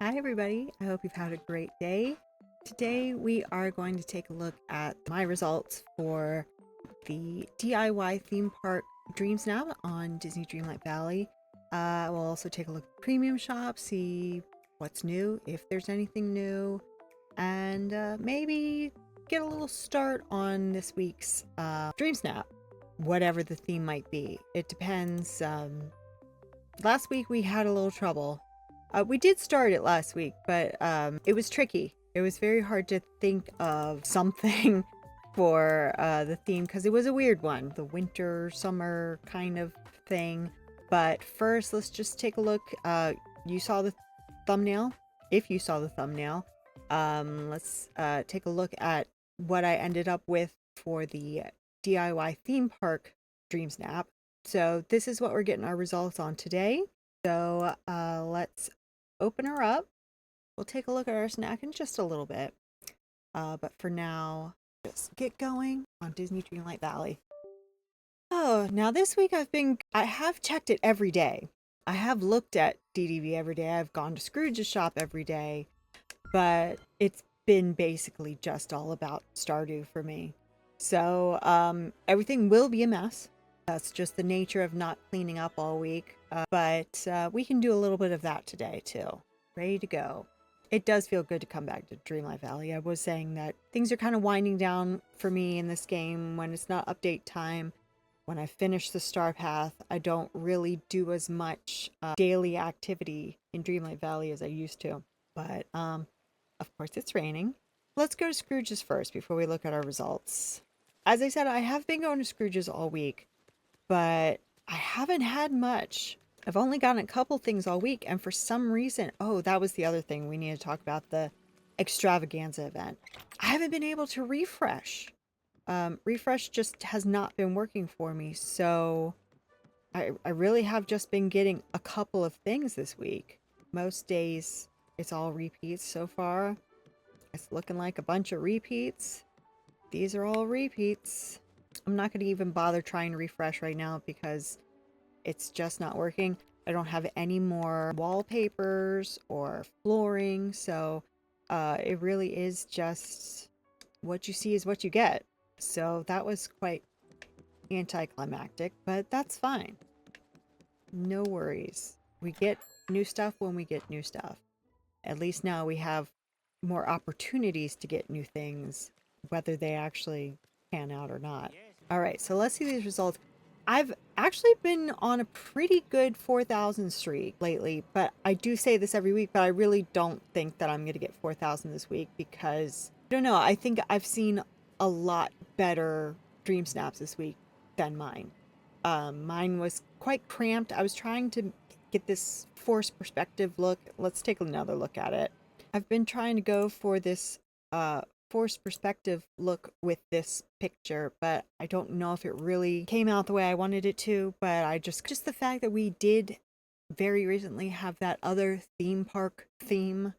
Hi everybody, I hope you've had a great day. Today we are going to take a look at my results for the DIY theme park Dreamsnap on Disney Dreamlight Valley. We'll also take a look at the premium shop, see what's new, if there's anything new, and maybe get a little start on this week's Dreamsnap, whatever the theme might be. It depends. Last week we had a little trouble. We did start it last week, but it was tricky. It was very hard to think of something for the theme because it was a weird one, the winter, summer kind of thing. But first, let's just take a look. You saw the thumbnail. If you saw the thumbnail, let's take a look at what I ended up with for the DIY theme park Dreamsnap. So this is what we're getting our results on today. So let's open her up. We'll take a look at our snack in just a little bit. But for now, just get going on Disney Dreamlight Valley. Oh, now this week I have checked it every day. I have looked at DDV every day. I've gone to Scrooge's shop every day. But it's been basically just all about Stardew for me. So everything will be a mess. That's just the nature of not cleaning up all week. But we can do a little bit of that today too. Ready to go. It does feel good to come back to Dreamlight Valley. I was saying that things are kind of winding down for me in this game when it's not update time. When I finish the Star Path, I don't really do as much daily activity in Dreamlight Valley as I used to. But of course it's raining. Let's go to Scrooge's first before we look at our results. As I said, I have been going to Scrooge's all week, but I haven't had much. I've only gotten a couple things all week, and for some reason, oh, that was the other thing we need to talk about, the extravaganza event. I haven't been able to refresh. Refresh just has not been working for me, so I really have just been getting a couple of things this week. Most days, it's all repeats so far. It's looking like a bunch of repeats. These are all repeats. I'm not going to even bother trying to refresh right now because it's just not working. I don't have any more wallpapers or flooring, so it really is just what you see is what you get. So that was quite anticlimactic, but that's fine. No worries. We get new stuff when we get new stuff. At least now we have more opportunities to get new things, whether they actually pan out or not. All right, so let's see these results. I've actually been on a pretty good 4,000 streak lately, but I do say this every week, but I really don't think that I'm going to get 4,000 this week because, I don't know, I think I've seen a lot better Dream Snaps this week than mine. Mine was quite cramped. I was trying to get this forced perspective look. Let's take another look at it. I've been trying to go for this forced perspective look with this picture, but I don't know if it really came out the way I wanted it to. But I just the fact that we did very recently have that other theme park theme,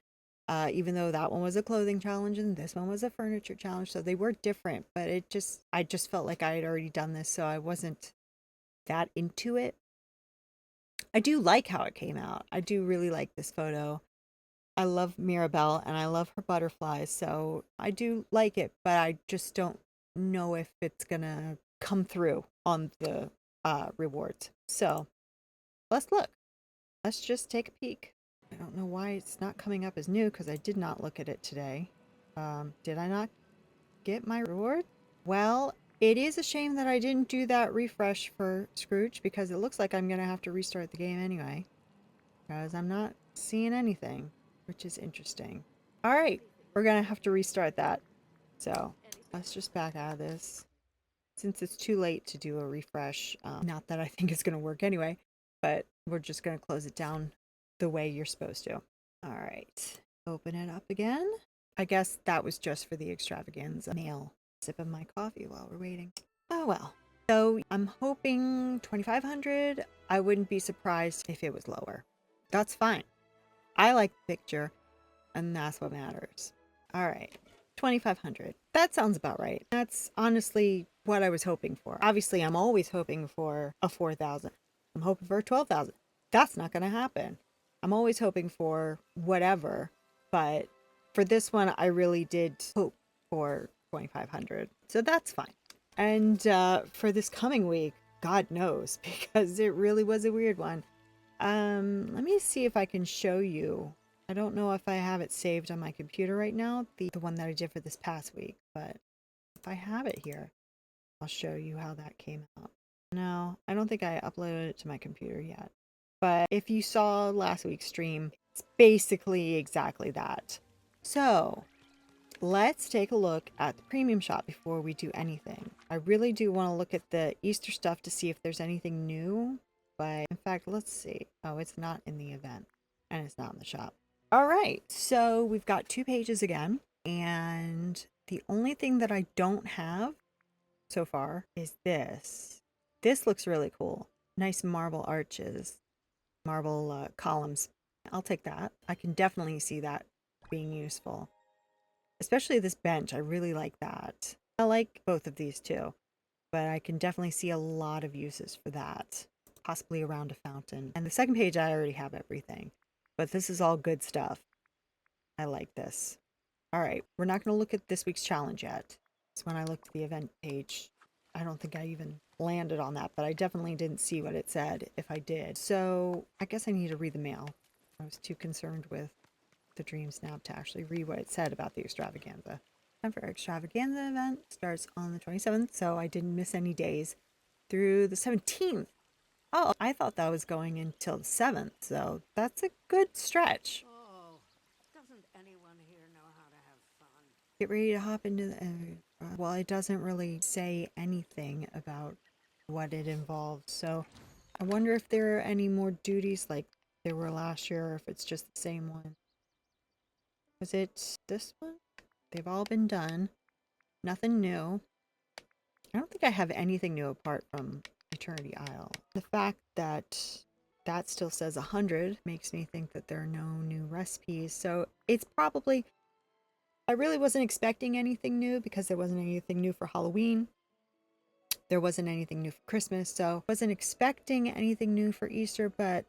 even though that one was a clothing challenge and this one was a furniture challenge, so they were different. But I just felt like I had already done this, so I wasn't that into it. I do like how it came out. I do really like this photo. I love Mirabelle and I love her butterflies, so I do like it, but I just don't know if it's gonna come through on the rewards. So let's look. Let's just take a peek. I don't know why it's not coming up as new because I did not look at it today. Did I not get my reward? Well, it is a shame that I didn't do that refresh for Scrooge because it looks like I'm gonna have to restart the game anyway because I'm not seeing anything, which is interesting. All right, we're gonna have to restart that. So let's just back out of this since it's too late to do a refresh. Not that I think it's gonna work anyway, but we're just gonna close it down the way you're supposed to. All right, open it up again. I guess that was just for the extravaganza mail. Sipping my coffee while we're waiting. Oh well. So I'm hoping 2,500. I wouldn't be surprised if it was lower. That's fine. I like the picture, and that's what matters. All right, 2,500. That sounds about right. That's honestly what I was hoping for. Obviously, I'm always hoping for a 4,000. I'm hoping for a 12,000. That's not going to happen. I'm always hoping for whatever, but for this one, I really did hope for 2,500. So that's fine. And for this coming week, God knows, because it really was a weird one. Let me see if I can show you. I don't know if I have it saved on my computer right now, the one that I did for this past week, but if I have it here, I'll show you how that came out. No, I don't think I uploaded it to my computer yet. But if you saw last week's stream, it's basically exactly that. So let's take a look at the premium shop before we do anything. I really do want to look at the Easter stuff to see if there's anything new. But in fact, let's see. Oh, it's not in the event and it's not in the shop. All right, so we've got 2 pages again. And the only thing that I don't have so far is this. This looks really cool. Nice marble arches, marble columns. I'll take that. I can definitely see that being useful. Especially this bench. I really like that. I like both of these too, but I can definitely see a lot of uses for that. Possibly around a fountain. And the second page, I already have everything, but this is all good stuff. I like this. All right, we're not going to look at this week's challenge yet. So when I looked at the event page, I don't think I even landed on that, but I definitely didn't see what it said if I did. So I guess I need to read the mail. I was too concerned with the Dream Snap to actually read what it said about the extravaganza. Time for extravaganza event starts on the 27th, so I didn't miss any days through the 17th. Oh, I thought that was going until the 7th, so that's a good stretch. Oh, doesn't anyone here know how to have fun? Get ready to hop into the... well, it doesn't really say anything about what it involves, so I wonder if there are any more duties like there were last year, or if it's just the same one. Was it this one? They've all been done. Nothing new. I don't think I have anything new apart from Eternity Isle. The fact that that still says 100 makes me think that there are no new recipes. So it's probably... I really wasn't expecting anything new because there wasn't anything new for Halloween. There wasn't anything new for Christmas. So I wasn't expecting anything new for Easter, but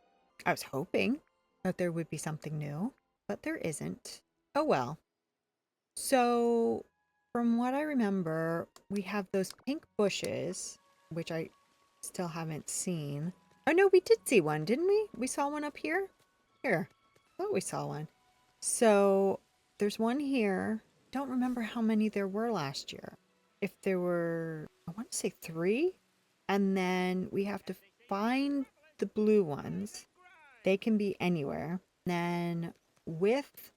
I was hoping that there would be something new. But there isn't. Oh well. So, from what I remember, we have those pink bushes, which I still haven't seen. Oh no, we did see one, didn't we? We saw one up here? Here. I thought we saw one. So, there's one here. Don't remember how many there were last year. If there were, I want to say 3. And then we have to find the blue ones. They can be anywhere. And then with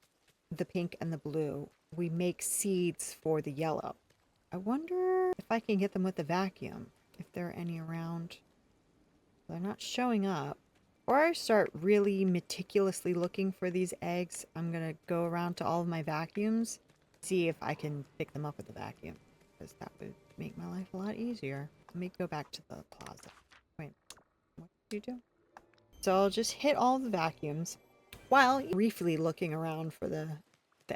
the pink and the blue, we make seeds for the yellow. I wonder if I can get them with the vacuum, if there are any around. They're not showing up. Or I start really meticulously looking for these eggs, I'm gonna go around to all of my vacuums, see if I can pick them up with the vacuum, because that would make my life a lot easier. Let me go back to the plaza. Wait, what did you do? So I'll just hit all the vacuums while briefly looking around for the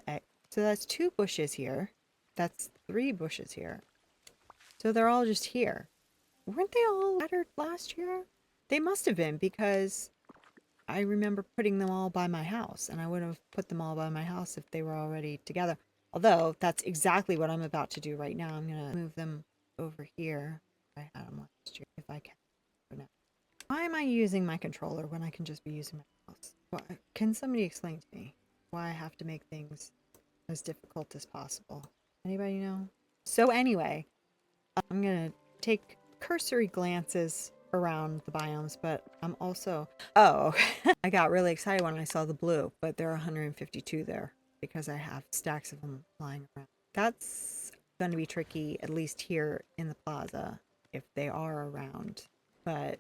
egg. So that's 2 bushes here. That's 3 bushes here. So they're all just here. Weren't they all scattered last year? They must have been, because I remember putting them all by my house, and I would have put them all by my house if they were already together. Although that's exactly what I'm about to do right now. I'm gonna move them over here. I had them last year if I can. No. Why am I using my controller when I can just be using my mouse? Why, can somebody explain to me why I have to make things as difficult as possible? Anybody know? So anyway, I'm gonna take cursory glances around the biomes, but I'm also... oh, I got really excited when I saw the blue, but there are 152 there because I have stacks of them lying around. That's going to be tricky, at least here in the plaza, if they are around. But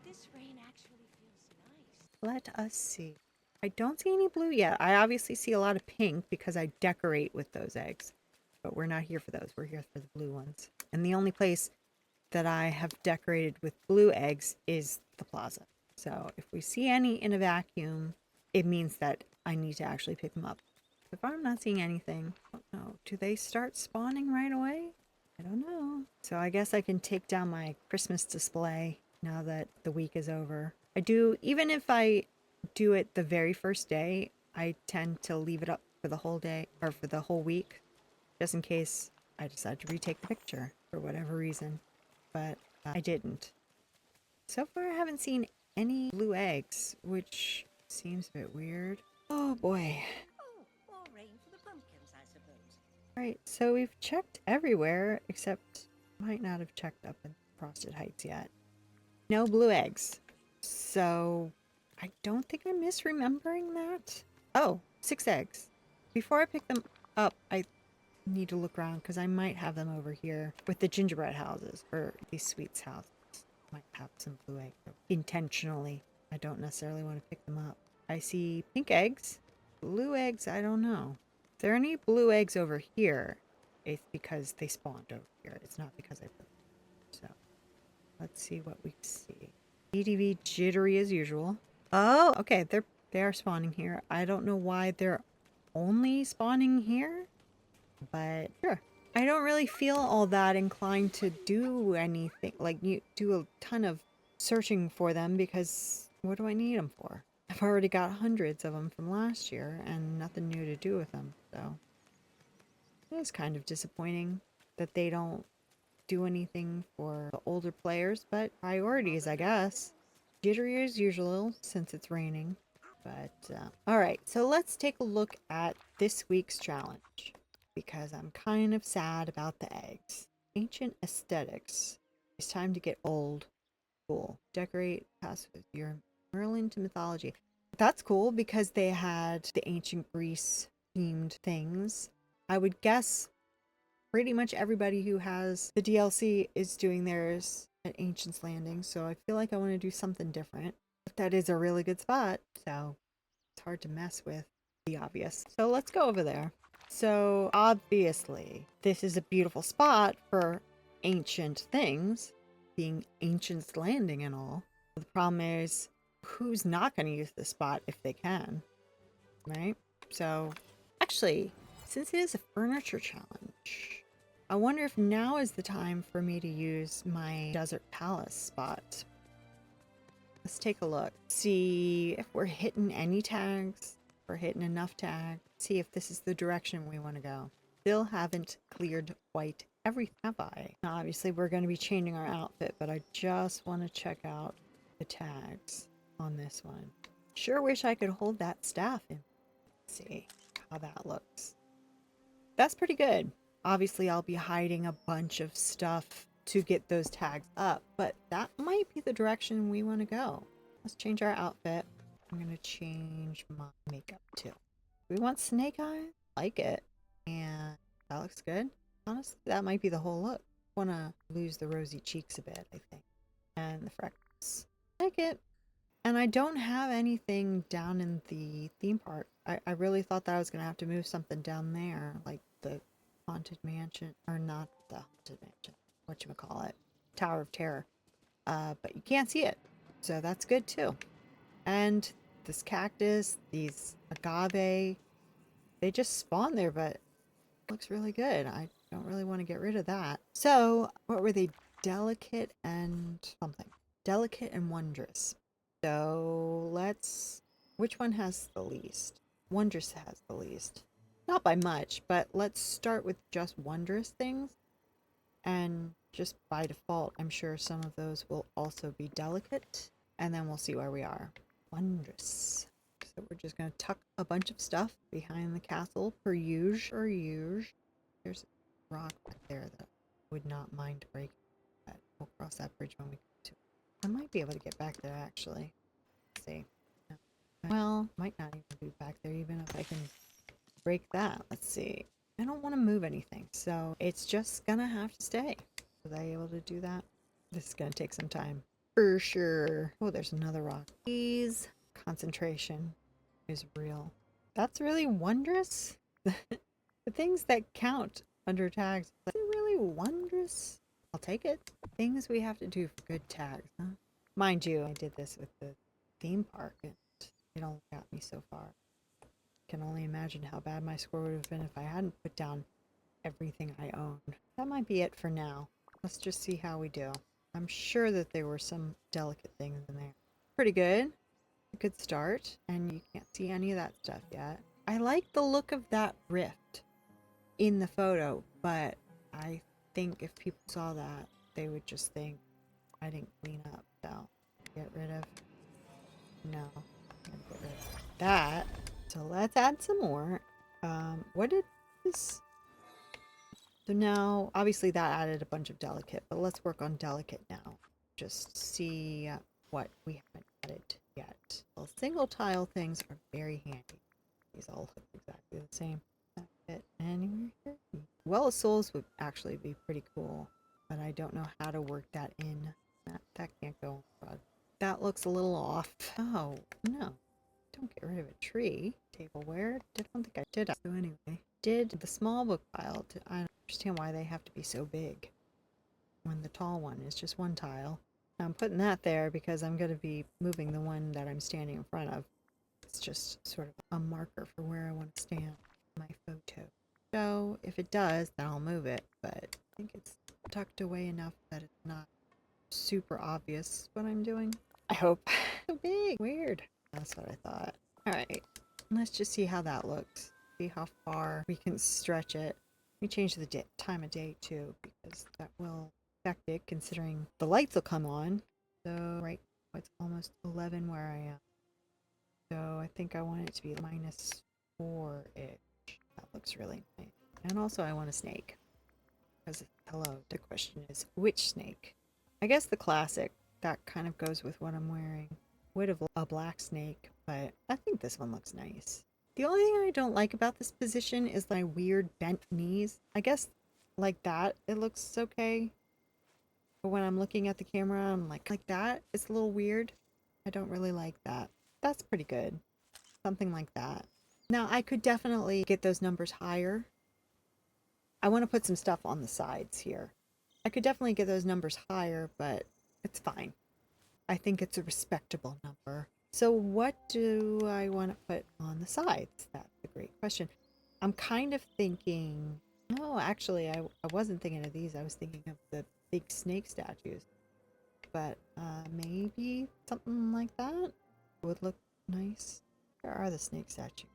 This rain actually feels nice. let us see. I don't see any blue yet. I obviously see a lot of pink because I decorate with those eggs. But we're not here for those. We're here for the blue ones. And the only place that I have decorated with blue eggs is the plaza. So if we see any in a vacuum, it means that I need to actually pick them up. If I'm not seeing anything, I don't know. Do they start spawning right away? I don't know. So I guess I can take down my Christmas display now that the week is over. I do, even if I do it the very first day. I tend to leave it up for the whole day or for the whole week, just in case I decide to retake the picture for whatever reason. But I didn't. So far, I haven't seen any blue eggs, which seems a bit weird. Oh boy. Oh, more rain for the pumpkins, I suppose. Alright, so we've checked everywhere, except might not have checked up in Frosted Heights yet. No blue eggs. So I don't think I'm misremembering that. Oh, 6 eggs. Before I pick them up, I need to look around because I might have them over here with the gingerbread houses or these sweets houses. Might have some blue eggs intentionally. I don't necessarily want to pick them up. I see pink eggs. Blue eggs, I don't know. If there are any blue eggs over here, it's because they spawned over here. It's not because I put them. So let's see what we see. EDV jittery as usual. Oh, okay, they are spawning here. I don't know why they're only spawning here, but sure. I don't really feel all that inclined to do anything, like you do a ton of searching for them because what do I need them for? I've already got hundreds of them from last year and nothing new to do with them, so it is kind of disappointing that they don't do anything for the older players, but priorities, I guess. Jittery as usual since it's raining, but all right, so let's take a look at this week's challenge because I'm kind of sad about the eggs. Ancient aesthetics. It's time to get old. Cool. Decorate past with your Merlin to mythology. That's cool because they had the ancient Greece themed things. I would guess pretty much everybody who has the DLC is doing theirs at Ancient's Landing, so I feel like I want to do something different. But that is a really good spot, so it's hard to mess with the obvious. So let's go over there. So obviously, this is a beautiful spot for ancient things, being Ancient's Landing and all. The problem is, who's not going to use this spot if they can, right? So actually, since it is a furniture challenge, I wonder if now is the time for me to use my Desert Palace spot. Let's take a look. See if we're hitting any tags. If we're hitting enough tags. See if this is the direction we want to go. Still haven't cleared quite everything, have I? Now, obviously, we're going to be changing our outfit, but I just want to check out the tags on this one. Sure wish I could hold that staff in. Let's see how that looks. That's pretty good. Obviously, I'll be hiding a bunch of stuff to get those tags up, but that might be the direction we want to go. Let's change our outfit. I'm going to change my makeup too. We want snake eyes? Like it. And that looks good. Honestly, that might be the whole look. Want to lose the rosy cheeks a bit, I think. And the freckles. Like it. And I don't have anything down in the theme park. I really thought that I was going to have to move something down there, like the Haunted Mansion, or not the Haunted Mansion, whatchamacallit, Tower of Terror. But you can't see it, so that's good too. And this cactus, these agave, they just spawn there, but it looks really good. I don't really want to get rid of that. So, what were they? Delicate and something. Delicate and wondrous. So which one has the least? Wondrous has the least. Not by much, but let's start with just wondrous things. And just by default, I'm sure some of those will also be delicate. And then we'll see where we are. Wondrous. So we're just going to tuck a bunch of stuff behind the castle per usual. There's a rock back there that I would not mind breaking. But we'll cross that bridge when we come to it. I might be able to get back there actually. Let's see. No. Well, might not even be back there even if I can break that. Let's see. I don't want to move anything, so it's just gonna have to stay. Was I able to do that? This is gonna take some time. For sure. Oh, there's another rock. Please. Concentration is real. That's really wondrous. The things that count under tags. Is it really wondrous? I'll take it. Things we have to do for good tags, huh? Mind you, I did this with the theme park and it only got me so far. Can only imagine how bad my score would have been if I hadn't put down everything I own. That might be it for now. Let's just see how we do. I'm sure that there were some delicate things in there. Pretty good. a good start, and you can't see any of that stuff yet. I like the look of that rift in the photo, but I think if people saw that, they would just think I didn't clean up. So get rid of, no, I'm gonna get rid of that. So let's add some more. What did this? So now, obviously that added a bunch of delicate, but let's work on delicate now. Just see what we haven't added yet. Well, single tile things are very handy. These all look exactly the same. Not fit anywhere here. Well of Souls would actually be pretty cool, but I don't know how to work that in. That can't go on rug. That looks a little off. Oh, no. Don't get rid of a tree. Tableware. I don't think I did. So anyway, did the small book pile. I don't understand why they have to be so big when the tall one is just one tile. I'm putting that there because I'm going to be moving the one that I'm standing in front of. It's just sort of a marker for where I want to stand in my photo. So if it does, then I'll move it, but I think it's tucked away enough that it's not super obvious what I'm doing. I hope. So big. Weird. That's what I thought. All right. Let's just see how that looks. See how far we can stretch it. We change the time of day too, because that will affect it considering the lights will come on. So right, it's almost 11 where I am. So I think I want it to be -4-ish. That looks really nice. And also I want a snake. Because, hello, the question is, which snake? I guess the classic. That kind of goes with what I'm wearing. Would have a black snake, but I think this one looks nice. The only thing I don't like about this position is my weird bent knees. I guess like that, it looks okay. But when I'm looking at the camera, I'm like that. It's a little weird. I don't really like that. That's pretty good. Something like that. Now, I could definitely get those numbers higher. I want to put some stuff on the sides here. I could definitely get those numbers higher, but it's fine. I think it's a respectable number. So what do I want to put on the sides? That's a great question. I'm kind of thinking, no, actually, I wasn't thinking of these. I was thinking of the big snake statues. But maybe something like that would look nice. Where are the snake statues?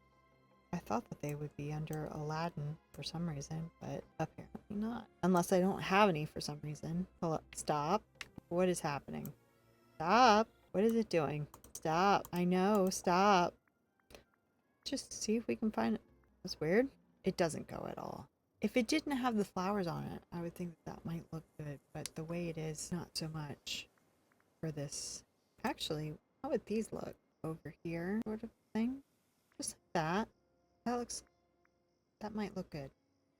I thought that they would be under Aladdin for some reason, but apparently not. Unless I don't have any for some reason. Hold up. Stop. What is happening? Stop. What is it doing? Stop. I know. Stop. Just see if we can find it. That's weird. It doesn't go at all. If it didn't have the flowers on it, I would think that might look good, but the way it is, not so much for this. Actually, how would these look? Over here, sort of thing? Just like that. That might look good.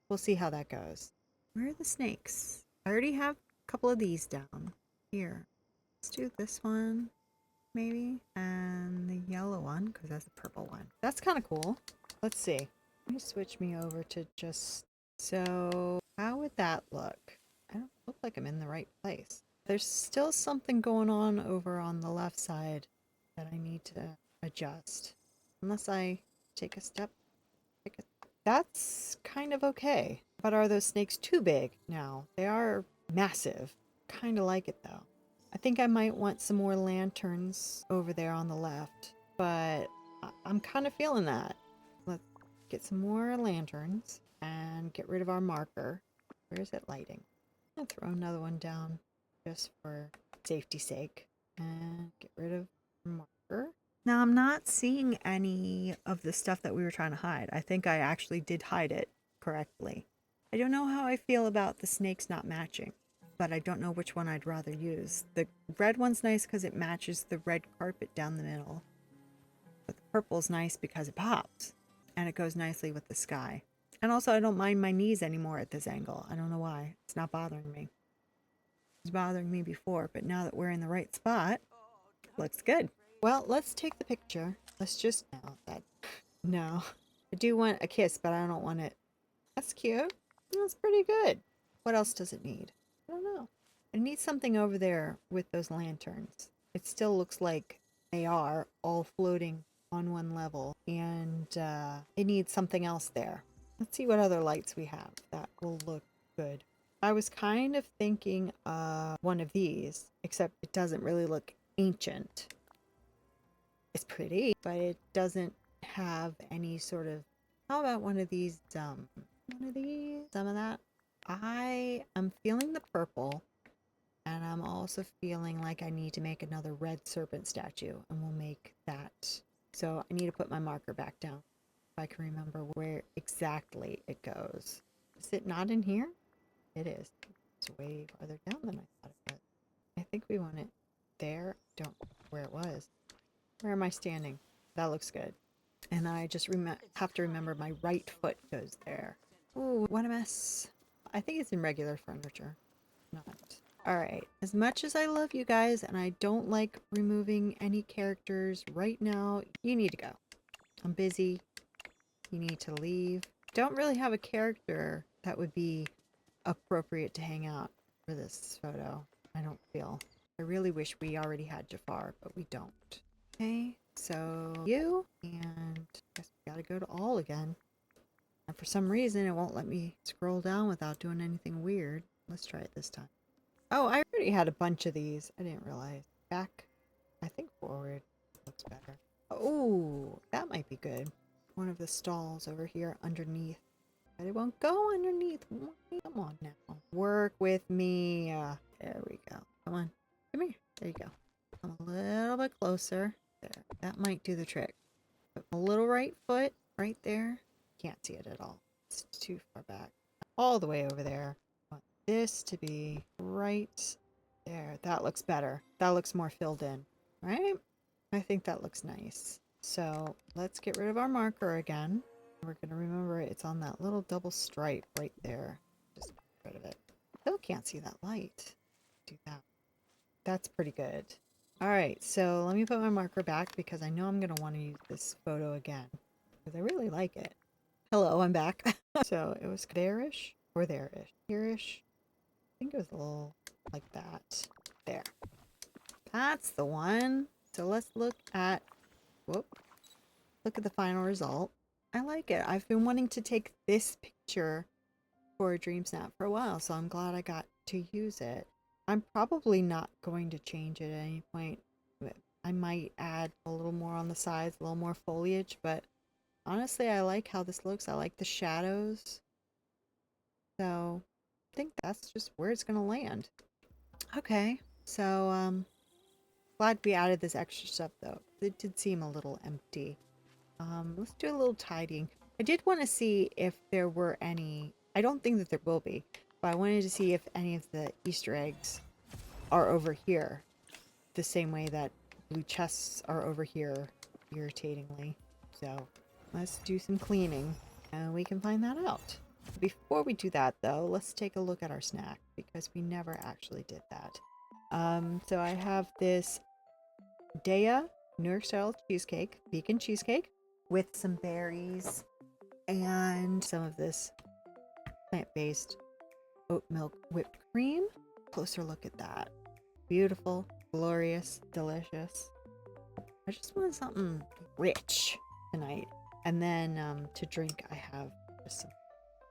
We'll see how that goes. Where are the snakes? I already have a couple of these down. Here. Let's do this one, maybe. And the yellow one, because that's the purple one. That's kind of cool. Let's see. Let me switch me over to just... So, how would that look? I don't look like I'm in the right place. There's still something going on over on the left side that I need to adjust. Unless I take a step. That's kind of okay. But are those snakes too big now? They are massive. Kind of like it though. I think I might want some more lanterns over there on the left, but I'm kind of feeling that. Let's get some more lanterns and get rid of our marker. Where is it lighting? I'll throw another one down just for safety's sake and get rid of marker. Now, I'm not seeing any of the stuff that we were trying to hide. I think I actually did hide it correctly. I don't know how I feel about the snakes not matching, but I don't know which one I'd rather use. The red one's nice because it matches the red carpet down the middle. But the purple's nice because it pops, and it goes nicely with the sky. And also, I don't mind my knees anymore at this angle. I don't know why. It's not bothering me. It was bothering me before, but now that we're in the right spot, it looks good. Well, let's take the picture. Let's just... No. I do want a kiss, but I don't want it. That's cute. That's pretty good. What else does it need? I don't know. It needs something over there with those lanterns. It still looks like they are all floating on one level, and it needs something else there. Let's see what other lights we have that will look good. I was kind of thinking one of these, except it doesn't really look ancient. It's pretty, but it doesn't have any sort of, how about one of these, some of that? I am feeling the purple, and I'm also feeling like I need to make another red serpent statue, and we'll make that. So I need to put my marker back down if I can remember where exactly it goes. Is it not in here? It is. It's way farther down than I thought it was. I think we want it there. Don't know where it was. Where am I standing? That looks good. And I just have to remember my right foot goes there. Ooh, what a mess. I think it's in regular furniture. Not. Alright, as much as I love you guys and I don't like removing any characters right now, you need to go. I'm busy. You need to leave. Don't really have a character that would be appropriate to hang out for this photo, I don't feel. I really wish we already had Jafar, but we don't. Okay, so you, and I guess we gotta go to all again. And for some reason, it won't let me scroll down without doing anything weird. Let's try it this time. Oh, I already had a bunch of these. I didn't realize. Back, I think forward looks better. Oh, that might be good. One of the stalls over here underneath. But it won't go underneath. Come on now. Work with me. There we go. Come on. Come here. There you go. Come a little bit closer. There. That might do the trick. Put my little right foot right there. Can't see it at all. It's too far back. All the way over there. I want this to be right there. That looks better. That looks more filled in. Right? I think that looks nice. So let's get rid of our marker again. We're going to remember it's on that little double stripe right there. Just get rid of it. Still can't see that light. Do that. That's pretty good. All right, so let me put my marker back because I know I'm going to want to use this photo again because I really like it. Hello, I'm back. So it was there-ish or there-ish? Here-ish? I think it was a little like that. There. That's the one. So let's look at, whoop, look at the final result. I like it. I've been wanting to take this picture for a dream snap for a while, so I'm glad I got to use it. I'm probably not going to change it at any point. I might add a little more on the sides, a little more foliage, but honestly, I like how this looks. I like the shadows. So I think that's just where it's going to land. Okay, so glad we added this extra stuff though. It did seem a little empty. Let's do a little tidying. I did want to see if there were any, I don't think that there will be, but I wanted to see if any of the Easter eggs are over here, the same way that blue chests are over here, irritatingly. So let's do some cleaning and we can find that out. Before we do that though, let's take a look at our snack because we never actually did that. So I have this Daya New York style cheesecake, vegan cheesecake, with some berries and some of this plant-based oat milk whipped cream. Closer look at that. Beautiful, glorious, delicious. I just want something rich tonight. And then to drink, I have just some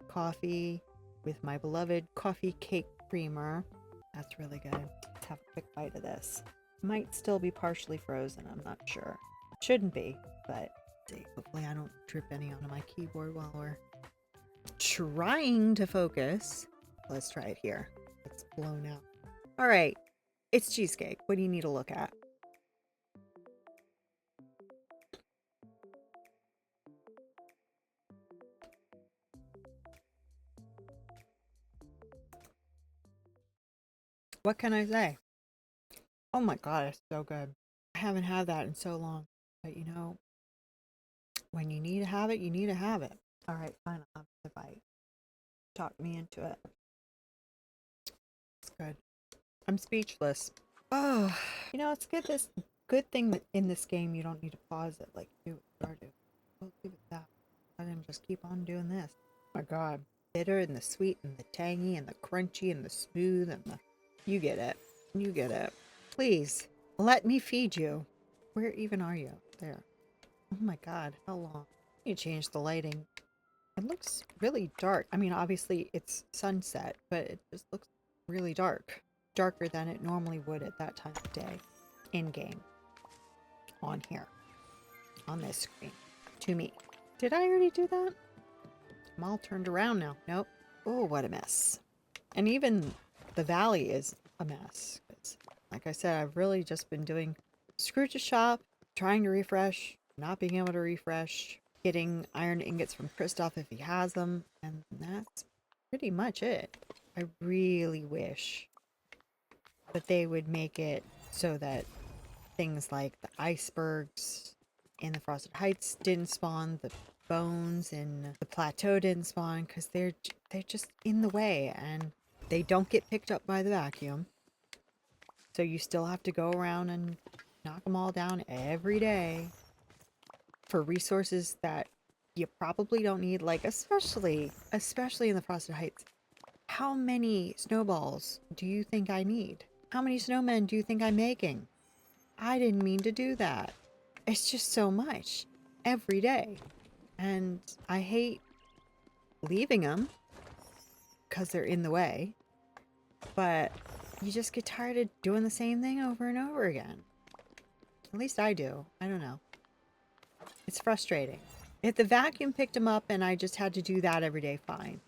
coffee with my beloved coffee cake creamer. That's really good. Let's have a quick bite of this. Might still be partially frozen, I'm not sure. Shouldn't be, but see. Hopefully I don't drip any onto my keyboard while we're trying to focus. Let's try it here. It's blown out. All right, it's cheesecake. What do you need to look at? What can I say? Oh my god, it's so good. I haven't had that in so long. But you know, when you need to have it, you need to have it. All right, fine, I'll have the bite. Talk me into it. It's good. I'm speechless. Oh, you know, it's good. This good thing that in this game you don't need to pause it like you do with Stardew. We'll leave it that. I didn't just keep on doing this. Oh my god, bitter and the sweet and the tangy and the crunchy and the smooth and the. You get it. You get it. Please let me feed you. Where even are you? There. Oh my god, how long? You change the lighting. It looks really dark. I mean, obviously it's sunset, but it just looks really dark. Darker than it normally would at that time of day. In game. On here. on this screen to me. Did I already do that? I'm all turned around now. Nope. Oh, what a mess. And even the valley is a mess. 'Cause, like I said, I've really just been doing screw to shop, trying to refresh, not being able to refresh, getting iron ingots from Kristoff if he has them, and that's pretty much it. I really wish that they would make it so that things like the icebergs in the Frosted Heights didn't spawn, the bones in the plateau didn't spawn, because they're just in the way and they don't get picked up by the vacuum. So you still have to go around and knock them all down every day for resources that you probably don't need, like especially in the Frosted Heights. How many snowballs do you think I need? How many snowmen do you think I'm making? I didn't mean to do that. It's just so much every day. And I hate leaving them because they're in the way. But you just get tired of doing the same thing over and over again. At least I do. I don't know. It's frustrating. If the vacuum picked them up and I just had to do that every day, fine.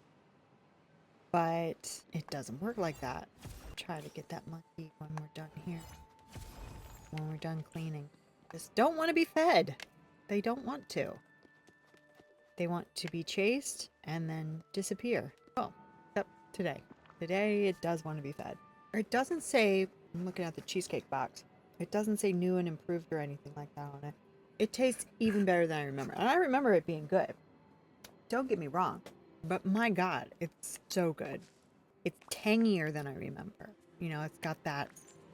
But it doesn't work like that. Try to get that monkey when we're done here. When we're done cleaning. Just don't want to be fed. They don't want to. They want to be chased and then disappear. Oh, yep, today. Today it does want to be fed. Or it doesn't say, I'm looking at the cheesecake box. It doesn't say new and improved or anything like that on it. It tastes even better than I remember. And I remember it being good. Don't get me wrong. But my God, it's so good. It's tangier than I remember. You know, it's got that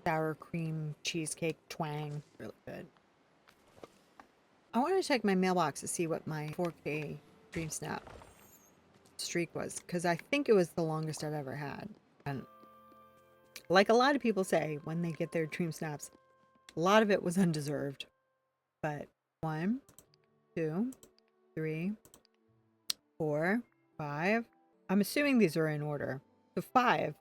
sour cream cheesecake twang. Really good. I want to check my mailbox to see what my 4K Dream Snap streak was, because I think it was the longest I've ever had. And like a lot of people say when they get their Dream Snaps, a lot of it was undeserved. But 1, 2, 3, 4, 5. I'm assuming these are in order. So 5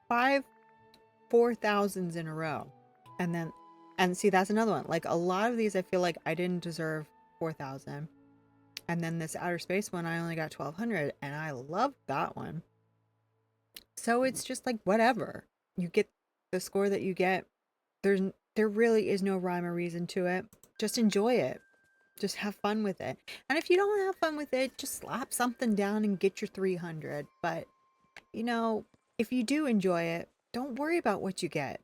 4,000s in a row. And see, that's another one. Like a lot of these, I feel like I didn't deserve 4,000. And then this outer space one, I only got 1,200, and I loved that one. So it's just like whatever. You get the score that you get. There really is no rhyme or reason to it. Just enjoy it. Just have fun with it. And if you don't have fun with it, just slap something down and get your 300. But you know, if you do enjoy it, don't worry about what you get.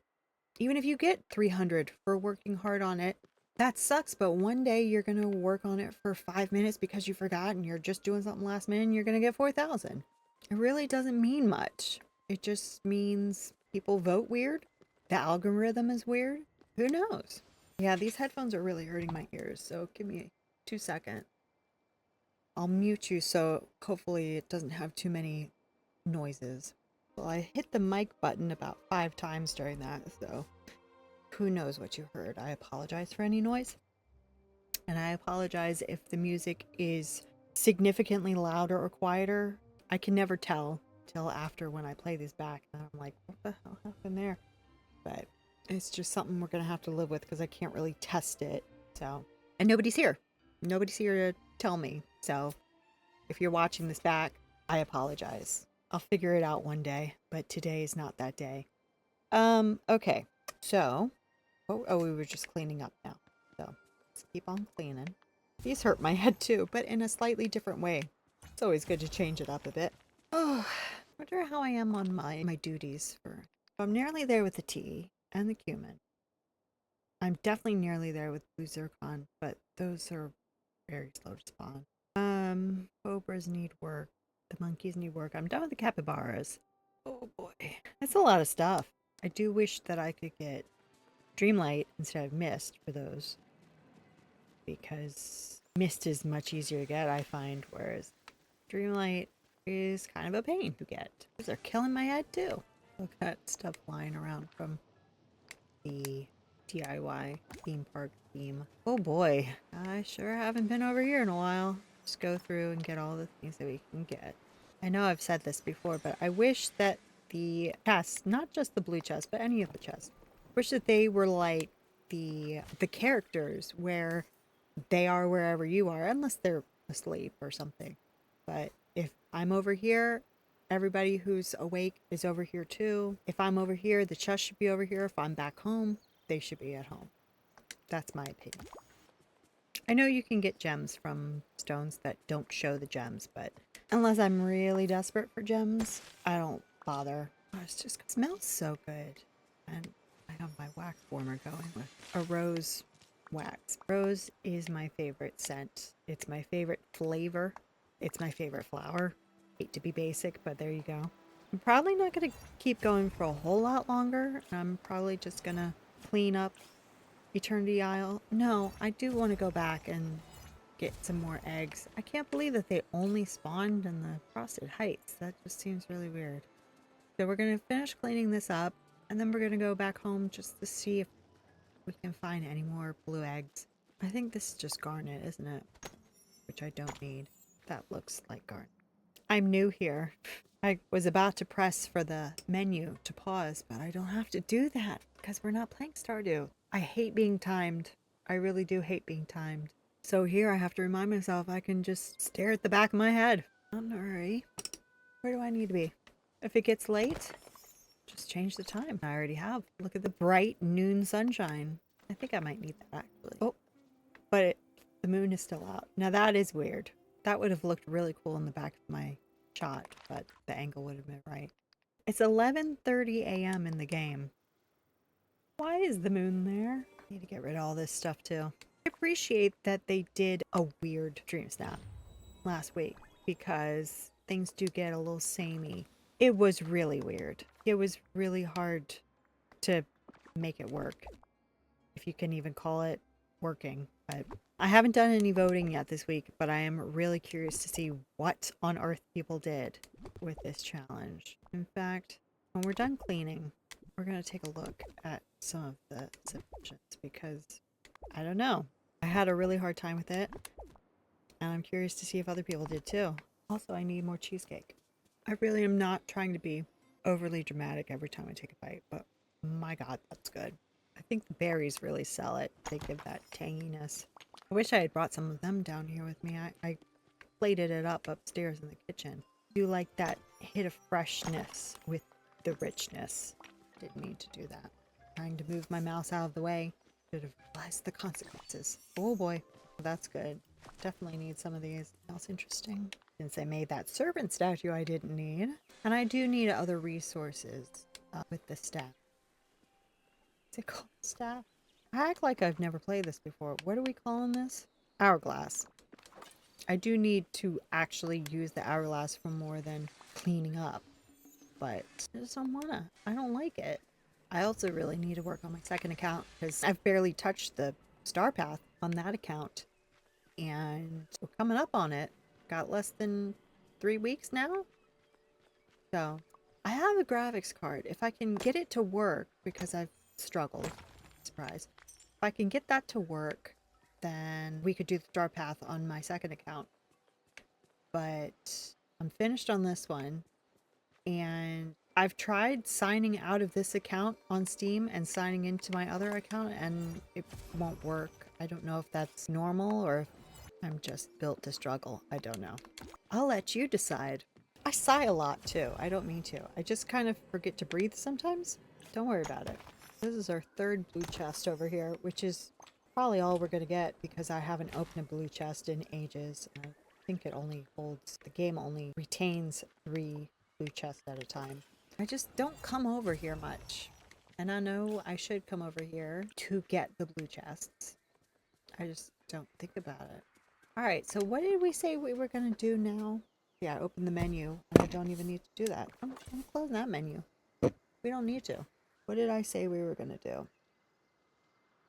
Even if you get 300 for working hard on it, that sucks, but one day you're going to work on it for 5 minutes because you forgot and you're just doing something last minute and you're going to get 4,000. It really doesn't mean much. It just means people vote weird. The algorithm is weird. Who knows? Yeah, these headphones are really hurting my ears, so give me 2 seconds. I'll mute you so hopefully it doesn't have too many noises. Well, I hit the mic button about 5 times during that, so who knows what you heard. I apologize for any noise. And I apologize if the music is significantly louder or quieter. I can never tell till after when I play these back. And I'm like, what the hell happened there? But it's just something we're going to have to live with because I can't really test it. So, and nobody's here. Nobody's here to tell me. So if you're watching this back, I apologize. I'll figure it out one day, but today is not that day. Okay. So, we were just cleaning up now. So, let's keep on cleaning. These hurt my head too, but in a slightly different way. It's always good to change it up a bit. Oh, I wonder how I am on my duties for. I'm nearly there with the tea and the cumin. I'm definitely nearly there with blue zircon, but those are very slow to spawn. Cobras need work. The monkeys need work. I'm done with the capybaras. Oh boy. That's a lot of stuff. I do wish that I could get Dreamlight instead of Mist for those. Because Mist is much easier to get, I find, whereas Dreamlight is kind of a pain to get. Those are killing my head too. Look at stuff flying around from the DIY theme park theme. Oh boy. I sure haven't been over here in a while. Just go through and get all the things that we can get. I know I've said this before, but I wish that the chests, not just the blue chest, but any of the chests, wish that they were like the characters where they are wherever you are, unless they're asleep or something. But if I'm over here, everybody who's awake is over here too. If I'm over here, the chest should be over here. If I'm back home, they should be at home. That's my opinion. I know you can get gems from stones that don't show the gems, but unless I'm really desperate for gems, I don't bother. Oh, it smells so good. And I have my wax warmer going with a rose wax. Rose is my favorite scent. It's my favorite flavor. It's my favorite flower. Hate to be basic, but there you go. I'm probably not going to keep going for a whole lot longer. I'm probably just going to clean up Eternity Isle. No, I do want to go back and get some more eggs. I can't believe that they only spawned in the Frosted Heights. That just seems really weird. So we're going to finish cleaning this up, and then we're going to go back home just to see if we can find any more blue eggs. I think this is just garnet, isn't it? Which I don't need. That looks like garnet. I'm new here. I was about to press for the menu to pause, but I don't have to do that because we're not playing Stardew. I hate being timed. I really do hate being timed. So here I have to remind myself I can just stare at the back of my head. Not in a hurry. Where do I need to be? If it gets late, just change the time. I already have. Look at the bright noon sunshine. I think I might need that actually. Oh, but the moon is still out. Now that is weird. That would have looked really cool in the back of my shot, but the angle would have been right. It's 11:30 a.m. in the game. Why is the moon there? I need to get rid of all this stuff too. I appreciate that they did a weird dream snap last week because things do get a little samey. It was really weird. It was really hard to make it work, if you can even call it working. But I haven't done any voting yet this week, but I am really curious to see what on earth people did with this challenge. In fact, when we're done cleaning, we're going to take a look at some of the submissions because I don't know. I had a really hard time with it, and I'm curious to see if other people did too. Also, I need more cheesecake. I really am not trying to be overly dramatic every time I take a bite, but my god, that's good. I think the berries really sell it. They give that tanginess. I wish I had brought some of them down here with me. I plated it up upstairs in the kitchen. I do like that hit of freshness with the richness. Didn't need to do that. Trying to move my mouse out of the way. Should have realized the consequences. Oh boy, that's good. Definitely need some of these. Else interesting. Since I made that serpent statue I didn't need. And I do need other resources with the staff. Is it called staff? I act like I've never played this before. What are we calling this? Hourglass. I do need to actually use the hourglass for more than cleaning up. But I just don't wanna. I don't like it. I also really need to work on my second account because I've barely touched the star path on that account. And we're coming up on it. Got less than 3 weeks now. So I have a graphics card. If I can get it to work, because I've struggled, surprise. If I can get that to work, then we could do the star path on my second account. But I'm finished on this one. And I've tried signing out of this account on Steam and signing into my other account, and it won't work. I don't know if that's normal or if I'm just built to struggle. I don't know. I'll let you decide. I sigh a lot too. I don't mean to. I just kind of forget to breathe sometimes. Don't worry about it. This is our third blue chest over here, which is probably all we're going to get because I haven't opened a blue chest in ages. And I think it only holds, the game only retains 3 blue chests at a time. I just don't come over here much. And I know I should come over here to get the blue chests. I just don't think about it. Alright, so what did we say we were going to do now? Yeah, open the menu. And I don't even need to do that. I'm going to close that menu. We don't need to. What did I say we were going to do?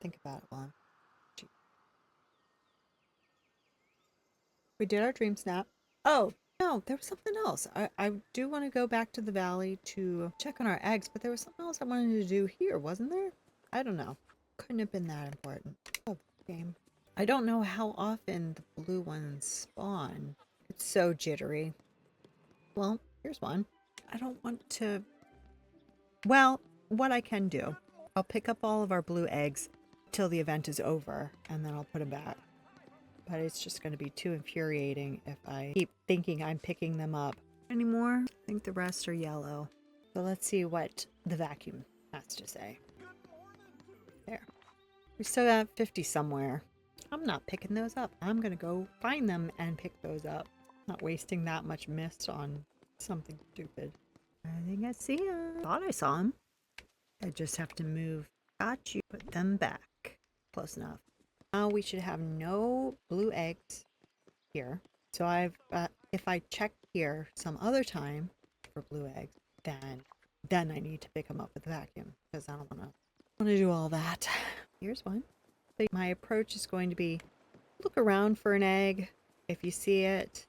Think about it while I'm... We did our dream snap. Oh, no, there was something else. I do want to go back to the valley to check on our eggs, but there was something else I wanted to do here, wasn't there? I don't know. Couldn't have been that important. Oh, game. I don't know how often the blue ones spawn. It's so jittery. Well, here's one. I don't want to... Well, what I can do, I'll pick up all of our blue eggs till the event is over, and then I'll put them back. but it's just going to be too infuriating if I keep thinking I'm picking them up anymore. I think the rest are yellow. So let's see what the vacuum has to say. There. We still got 50 somewhere. I'm not picking those up. I'm going to go find them and pick those up. Not wasting that much mist on something stupid. I think I see him. Thought I saw him. I just have to move. Got you. Put them back. Close enough. Now we should have no blue eggs here. So if I check here some other time for blue eggs, then I need to pick them up with the vacuum because I don't want to do all that. Here's one. So my approach is going to be look around for an egg if you see it,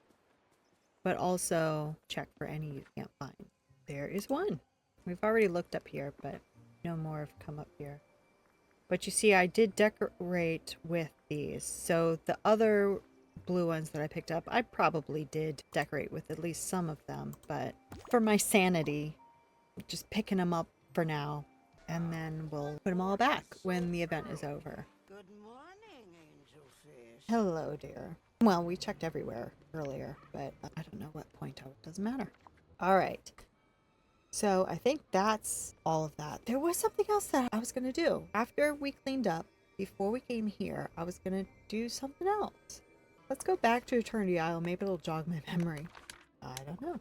but also check for any you can't find. There is one. We've already looked up here, but no more have come up here. But you see, I did decorate with these. So the other blue ones that I picked up, I probably did decorate with at least some of them. But for my sanity, just picking them up for now. And then we'll put them all back when the event is over. Good morning, Angelfish. Hello, dear. Well, we checked everywhere earlier, but I don't know what point. It doesn't matter. All right. So I think that's all of that. There was something else that I was going to do. After we cleaned up, before we came here, I was going to do something else. Let's go back to Eternity Isle. Maybe it'll jog my memory. I don't know.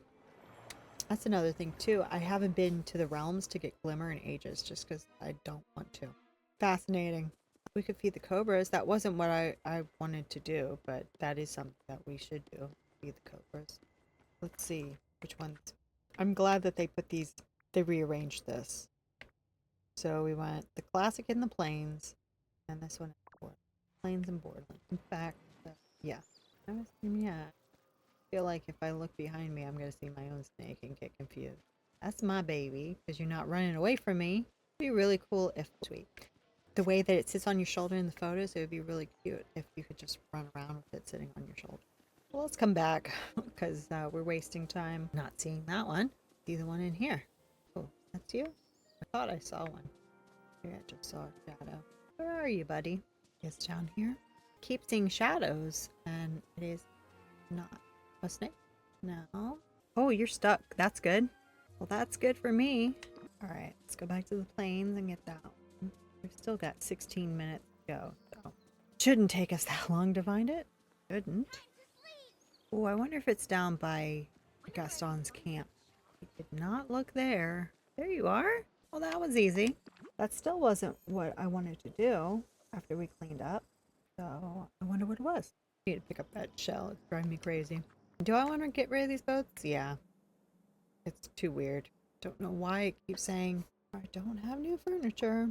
That's another thing, too. I haven't been to the realms to get glimmer in ages just because I don't want to. Fascinating. We could feed the cobras. That wasn't what I wanted to do, but that is something that we should do. Feed the cobras. Let's see which ones. I'm glad that they put these, they rearranged this. So we went the classic in the plains, and this one in plains and borderland. In fact, yeah. I feel like if I look behind me, I'm going to see my own snake and get confused. That's my baby, because you're not running away from me. It'd be really cool if, sweet. The way that it sits on your shoulder in the photos, it would be really cute if you could just run around with it sitting on your shoulder. Well, let's come back because we're wasting time not seeing that one. See the one in here. Oh, that's you? I thought I saw one. Maybe I just saw a shadow. Where are you, buddy? It's down here. Keep seeing shadows, and it is not a snake. No. Oh, you're stuck. That's good. Well, that's good for me. All right, let's go back to the plains and get that one. We've still got 16 minutes to go, so shouldn't take us that long to find it. Shouldn't. Oh, I wonder if it's down by Gaston's camp. He did not look there. There you are. Well, that was easy. That still wasn't what I wanted to do after we cleaned up. So I wonder what it was. I need to pick up that shell. It's driving me crazy. Do I want to get rid of these boats? Yeah. It's too weird. Don't know why it keeps saying I don't have new furniture.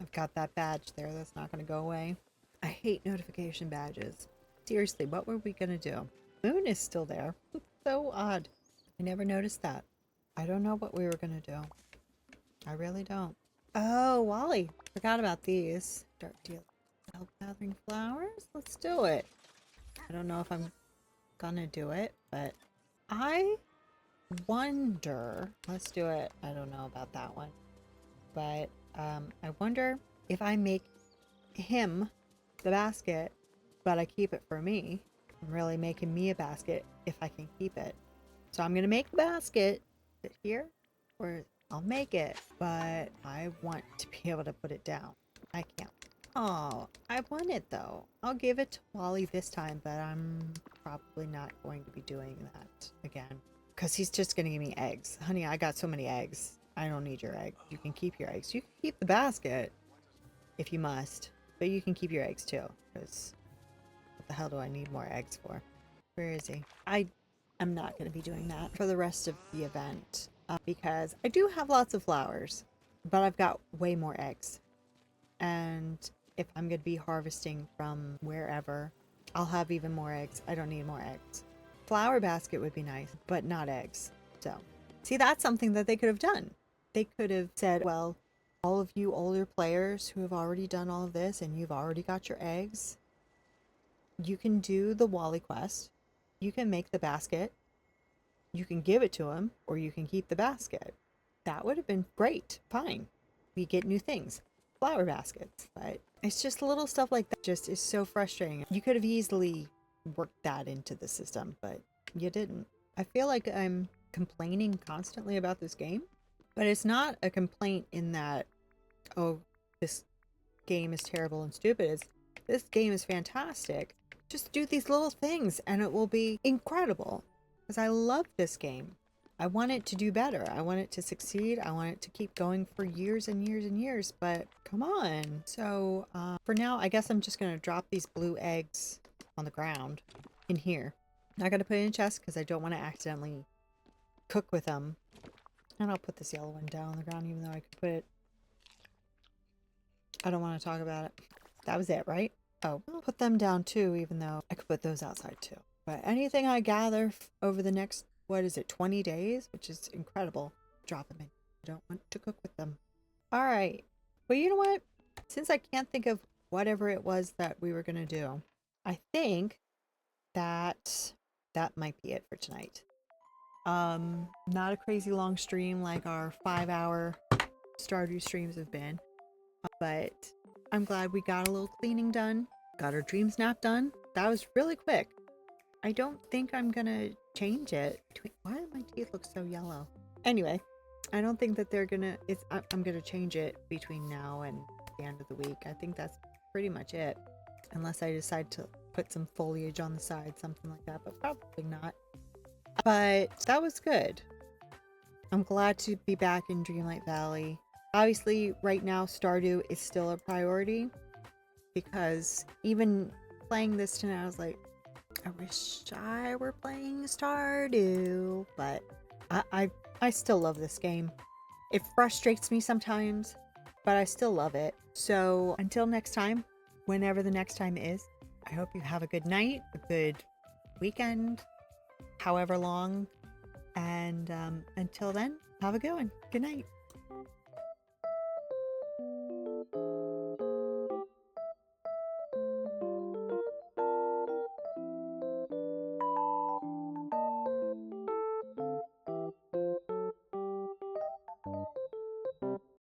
I've got that badge there. That's not going to go away. I hate notification badges. Seriously, what were we going to do? Moon is still there. It's so odd. I never noticed that. I don't know what we were going to do. I really don't. Oh, Wally. Forgot about these. Dark deal. Help gathering flowers? Let's do it. I don't know if I'm gonna do it, but I wonder. Let's do it. I don't know about that one. But I wonder if I make him the basket, but I keep it for me. I'm really making me a basket if I can keep it. So I'm gonna make the basket. Is it here? Or I'll make it, but I want to be able to put it down. I can't. Oh, I want it though. I'll give it to Wally this time, but I'm probably not going to be doing that again. Because he's just going to give me eggs. Honey, I got so many eggs. I don't need your eggs. You can keep your eggs. You can keep the basket if you must. But you can keep your eggs too. Because what the hell do I need more eggs for? Where is he? I am not going to be doing that for the rest of the event. Because I do have lots of flowers. But I've got way more eggs. And if I'm going to be harvesting from wherever, I'll have even more eggs. I don't need more eggs. Flower basket would be nice, but not eggs. So, see, that's something that they could have done. They could have said, well, all of you older players who have already done all of this and you've already got your eggs, you can do the Wally quest. You can make the basket. You can give it to him, or you can keep the basket. That would have been great. Fine. We get new things. Flower baskets, but It's just little stuff like that just is so frustrating. You could have easily worked that into the system, but you didn't. I feel like I'm complaining constantly about this game, but it's not a complaint in that, oh, this game is terrible and stupid. It's, this game is fantastic. Just do these little things and it will be incredible. Because I love this game. I want it to do better. I want it to succeed. I want it to keep going for years and years and years, but come on. So for now, I guess I'm just going to drop these blue eggs on the ground in here. Not going to put it in a chest because I don't want to accidentally cook with them. And I'll put this yellow one down on the ground, even though I could put it... I don't want to talk about it. That was it, right? Oh, I'll put them down too, even though I could put those outside too. But anything I gather over the next, what is it, 20 days, which is incredible, drop them in. I don't want to cook with them. All right. Well, you know what? Since I can't think of whatever it was that we were going to do, I think that that might be it for tonight. Not a crazy long stream like our 5-hour Stardew streams have been, but I'm glad we got a little cleaning done, got our dream snap done. That was really quick. I don't think I'm gonna change it. Why do my teeth look so yellow? Anyway, I don't think that they're gonna, I'm gonna change it between now and the end of the week. I think that's pretty much it. Unless I decide to put some foliage on the side, something like that, but probably not. But that was good. I'm glad to be back in Dreamlight Valley. Obviously, right now, Stardew is still a priority because even playing this tonight, I was like, I wish I were playing Stardew, but I still love this game. It frustrates me sometimes, but I still love it. So until next time, whenever the next time is, I hope you have a good night, a good weekend, however long, and until then, have a good one. Good night.